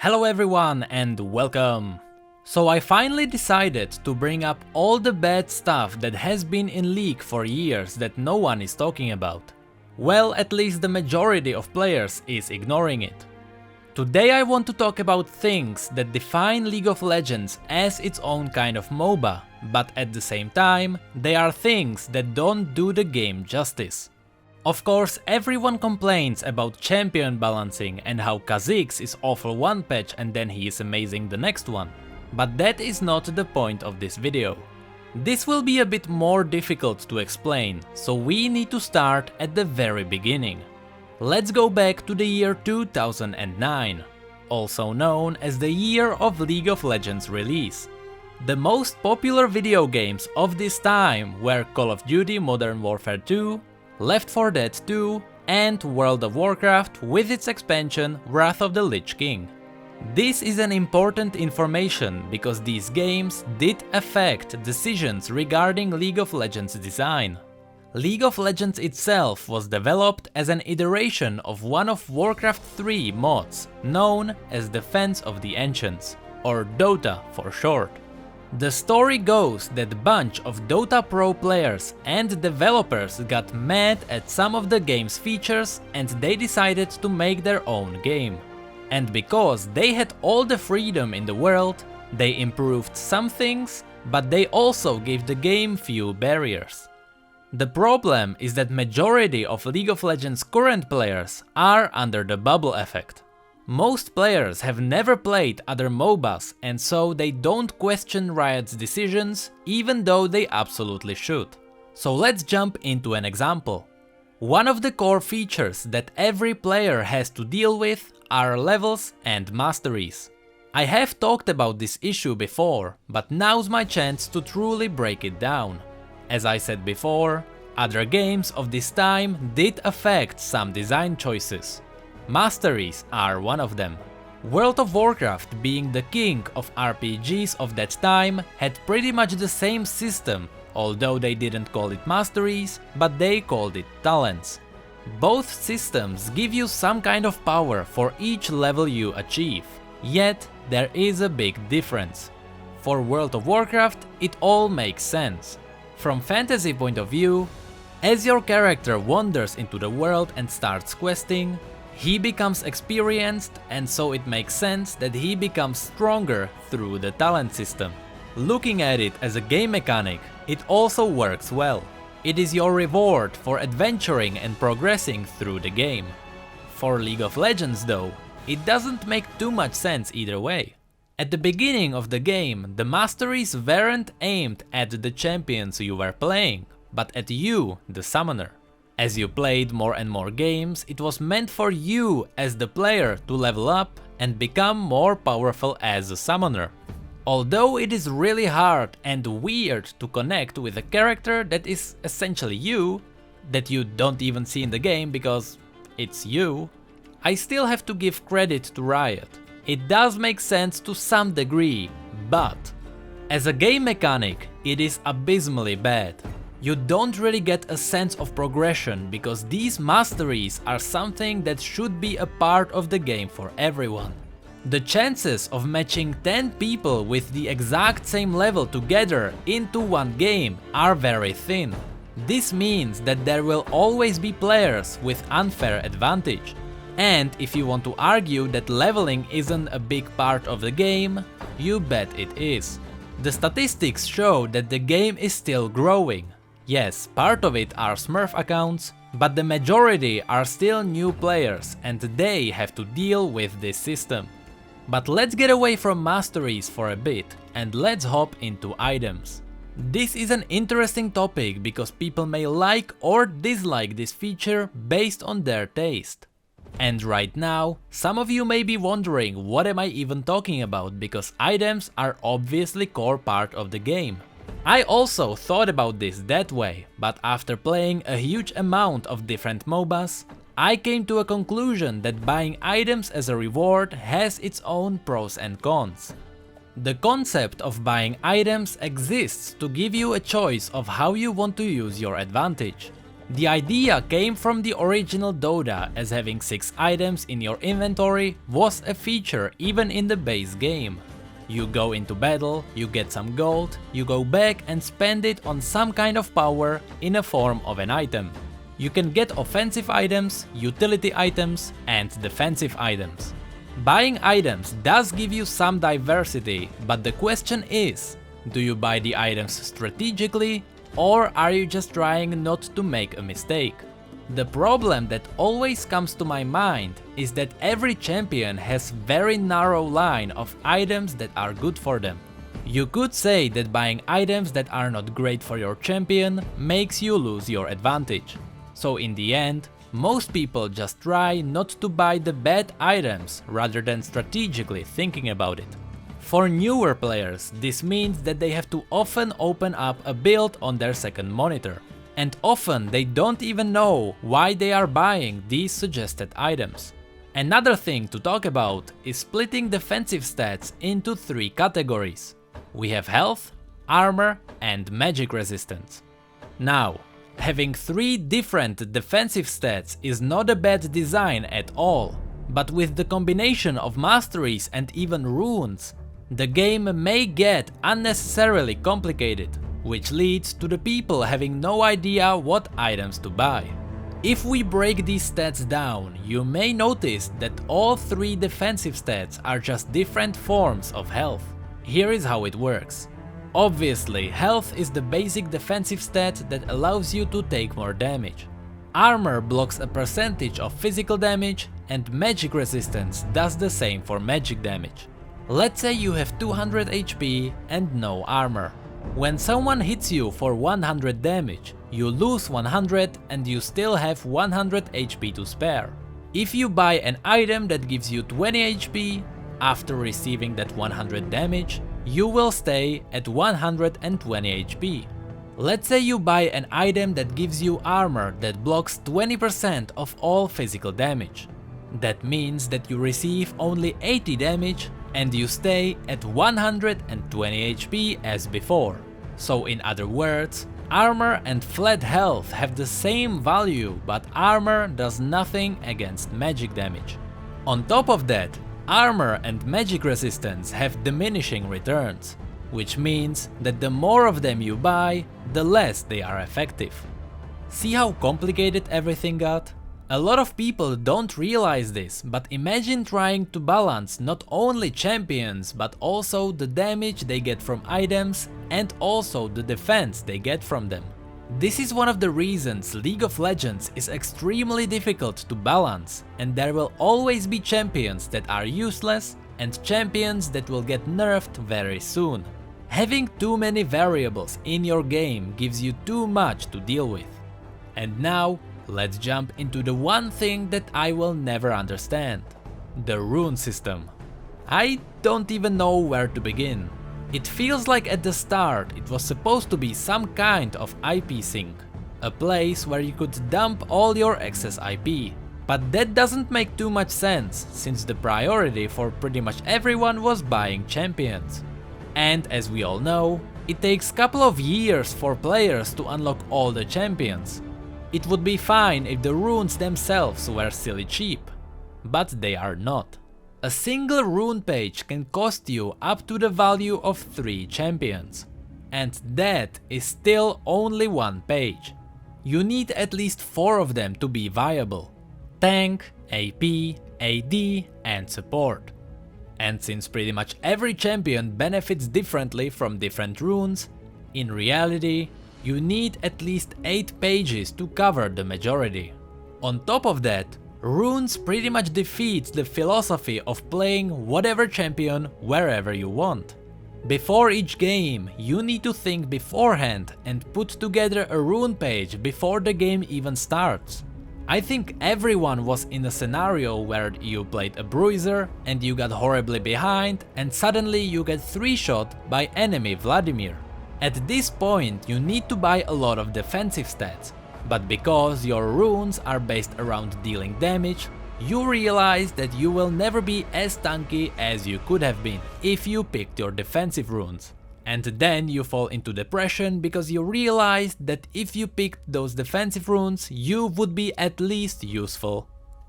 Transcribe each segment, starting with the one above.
Hello everyone and welcome! So I finally decided to bring up all the bad stuff that has been in League for years that no one is talking about. Well, at least the majority of players is ignoring it. Today I want to talk about things that define League of Legends as its own kind of MOBA, but at the same time, they are things that don't do the game justice. Of course, everyone complains about champion balancing and how CZECH is awful one patch and then he is amazing the next one. But that is not the point of this video. This will be a bit more difficult to explain, so we need to start at the very beginning. Let's go back to the year 2009, also known as the year of League of Legends release. The most popular video games of this time were Call of Duty Modern Warfare 2, Left 4 Dead 2 and World of Warcraft with its expansion Wrath of the Lich King. This is an important information because these games did affect decisions regarding League of Legends design. League of Legends itself was developed as an iteration of one of Warcraft 3 mods, known as Defense of the Ancients, or Dota for short. The story goes that a bunch of Dota Pro players and developers got mad at some of the game's features and they decided to make their own game. And because they had all the freedom in the world, they improved some things, but they also gave the game few barriers. The problem is that majority of League of Legends current players are under the bubble effect. Most players have never played other MOBAs and so they don't question Riot's decisions, even though they absolutely should. So let's jump into an example. One of the core features that every player has to deal with are levels and masteries. I have talked about this issue before, but now's my chance to truly break it down. As I said before, other games of this time did affect some design choices. Masteries are one of them. World of Warcraft, being the king of RPGs of that time, had pretty much the same system, although they didn't call it Masteries, but they called it Talents. Both systems give you some kind of power for each level you achieve, yet there is a big difference. For World of Warcraft, it all makes sense. From fantasy point of view, as your character wanders into the world and starts questing, he becomes experienced and so it makes sense that he becomes stronger through the talent system. Looking at it as a game mechanic, it also works well. It is your reward for adventuring and progressing through the game. For League of Legends though, it doesn't make too much sense either way. At the beginning of the game, the masteries weren't aimed at the champions you were playing, but at you, the summoner. As you played more and more games, it was meant for you as the player to level up and become more powerful as a summoner. Although it is really hard and weird to connect with a character that is essentially you, that you don't even see in the game because it's you, I still have to give credit to Riot. It does make sense to some degree, but as a game mechanic, it is abysmally bad. You don't really get a sense of progression because these masteries are something that should be a part of the game for everyone. The chances of matching 10 people with the exact same level together into one game are very thin. This means that there will always be players with unfair advantage. And if you want to argue that leveling isn't a big part of the game, you bet it is. The statistics show that the game is still growing. Yes, part of it are Smurf accounts, but the majority are still new players and they have to deal with this system. But let's get away from masteries for a bit and let's hop into items. This is an interesting topic because people may like or dislike this feature based on their taste. And right now, some of you may be wondering what am I even talking about because items are obviously core part of the game. I also thought about this that way, but after playing a huge amount of different MOBAs, I came to a conclusion that buying items as a reward has its own pros and cons. The concept of buying items exists to give you a choice of how you want to use your advantage. The idea came from the original Dota, as having 6 items in your inventory was a feature even in the base game. You go into battle, you get some gold, you go back and spend it on some kind of power in a form of an item. You can get offensive items, utility items, and defensive items. Buying items does give you some diversity, but the question is, do you buy the items strategically, or are you just trying not to make a mistake? The problem that always comes to my mind is that every champion has very narrow line of items that are good for them. You could say that buying items that are not great for your champion makes you lose your advantage. So in the end, most people just try not to buy the bad items rather than strategically thinking about it. For newer players, this means that they have to often open up a build on their second monitor. And often they don't even know why they are buying these suggested items. Another thing to talk about is splitting defensive stats into 3 categories. We have health, armor, and magic resistance. Now, having 3 different defensive stats is not a bad design at all, but with the combination of masteries and even runes, the game may get unnecessarily complicated, which leads to the people having no idea what items to buy. If we break these stats down, you may notice that all 3 defensive stats are just different forms of health. Here is how it works. Obviously, health is the basic defensive stat that allows you to take more damage. Armor blocks a percentage of physical damage, and magic resistance does the same for magic damage. Let's say you have 200 HP and no armor. When someone hits you for 100 damage, you lose 100 and you still have 100 HP to spare. If you buy an item that gives you 20 HP, after receiving that 100 damage, you will stay at 120 HP. Let's say you buy an item that gives you armor that blocks 20% of all physical damage. That means that you receive only 80 damage and you stay at 120 HP as before. So in other words, armor and flat health have the same value, but armor does nothing against magic damage. On top of that, armor and magic resistance have diminishing returns, which means that the more of them you buy, the less they are effective. See how complicated everything got? A lot of people don't realize this, but imagine trying to balance not only champions, but also the damage they get from items and also the defense they get from them. This is one of the reasons League of Legends is extremely difficult to balance, and there will always be champions that are useless and champions that will get nerfed very soon. Having too many variables in your game gives you too much to deal with. And now, let's jump into the one thing that I will never understand: the rune system. I don't even know where to begin. It feels like at the start it was supposed to be some kind of IP sink, a place where you could dump all your excess IP. But that doesn't make too much sense, since the priority for pretty much everyone was buying champions. And as we all know, it takes a couple of years for players to unlock all the champions. It would be fine if the runes themselves were silly cheap, but they are not. A single rune page can cost you up to the value of 3 champions. And that is still only one page. You need at least 4 of them to be viable: tank, AP, AD, and support. And since pretty much every champion benefits differently from different runes, in reality, you need at least 8 pages to cover the majority. On top of that, runes pretty much defeat the philosophy of playing whatever champion wherever you want. Before each game, you need to think beforehand and put together a rune page before the game even starts. I think everyone was in a scenario where you played a bruiser and you got horribly behind and suddenly you get 3-shot by enemy Vladimir. At this point you need to buy a lot of defensive stats, but because your runes are based around dealing damage, you realize that you will never be as tanky as you could have been if you picked your defensive runes. And then you fall into depression because you realized that if you picked those defensive runes, you would be at least useful.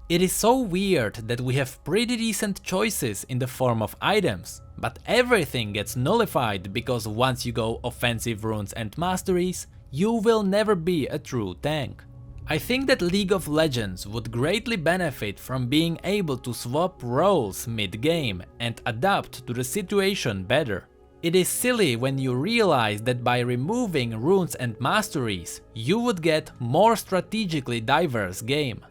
It is so weird that we have pretty decent choices in the form of items, but everything gets nullified because once you go offensive runes and masteries, you will never be a true tank. I think that League of Legends would greatly benefit from being able to swap roles mid-game and adapt to the situation better. It is silly when you realize that by removing runes and masteries, you would get more strategically diverse game.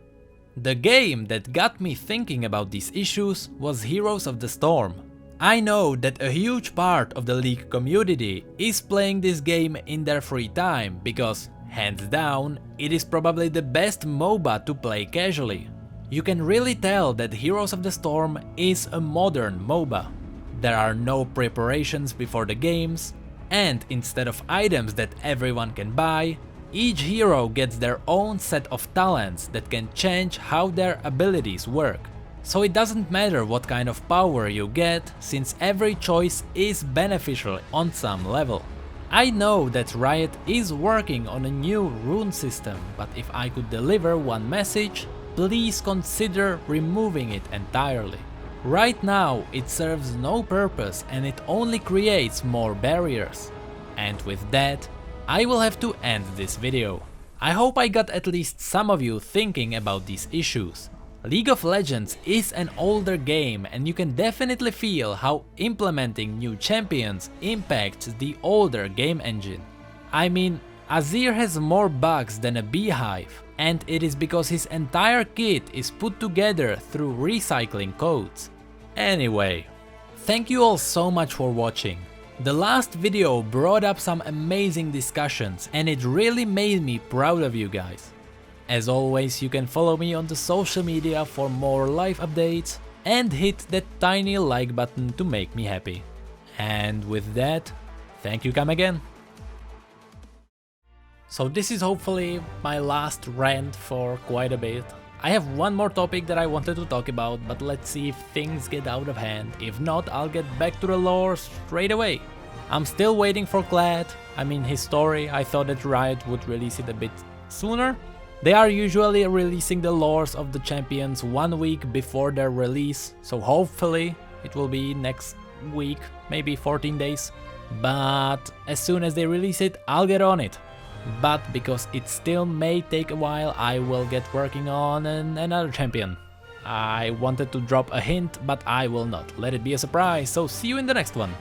The game that got me thinking about these issues was Heroes of the Storm. I know that a huge part of the League community is playing this game in their free time because, hands down, it is probably the best MOBA to play casually. You can really tell that Heroes of the Storm is a modern MOBA. There are no preparations before the games, and instead of items that everyone can buy, each hero gets their own set of talents that can change how their abilities work. So it doesn't matter what kind of power you get, since every choice is beneficial on some level. I know that Riot is working on a new rune system, but if I could deliver one message, please consider removing it entirely. Right now it serves no purpose and it only creates more barriers. And with that, I will have to end this video. I hope I got at least some of you thinking about these issues. League of Legends is an older game and you can definitely feel how implementing new champions impacts the older game engine. I mean, Azir has more bugs than a beehive, and it is because his entire kit is put together through recycling codes. Anyway, thank you all so much for watching. The last video brought up some amazing discussions and it really made me proud of you guys. As always, you can follow me on the social media for more live updates and hit that tiny like button to make me happy. And with that, thank you come again. So this is hopefully my last rant for quite a bit. I have one more topic that I wanted to talk about, but let's see if things get out of hand. If not, I'll get back to the lore straight away. I'm still waiting for Clad. I mean, his story, I thought that Riot would release it a bit sooner. They are usually releasing the lores of the champions 1 week before their release, so hopefully it will be next week, maybe 14 days. But as soon as they release it, I'll get on it. But because it still may take a while, I will get working on another champion. I wanted to drop a hint, but I will not. Let it be a surprise, so see you in the next one.